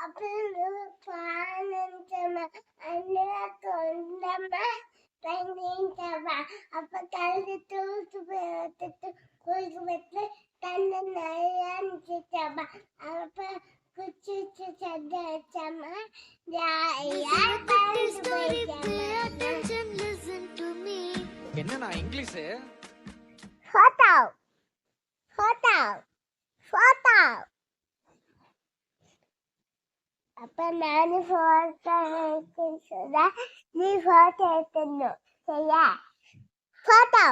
அப்புறம் பானஞ்சமா அண்ணா தொண்டமா தங்கிட்டவா அப்ப கழுது தூத்து போட்டு கோயிலுக்கு வச்சு தன்னை நிறையாச்சமா அப்ப குச்சி சண்டை வச்சமா என்னண்ணா இங்கிலீஷ் போட்டோ போட்டோ போட்டோ அப்ப நானு போட்டோ எடுக்க சொன்னா நீ போட்டோ எடுக்கணும் சரியா போட்டோ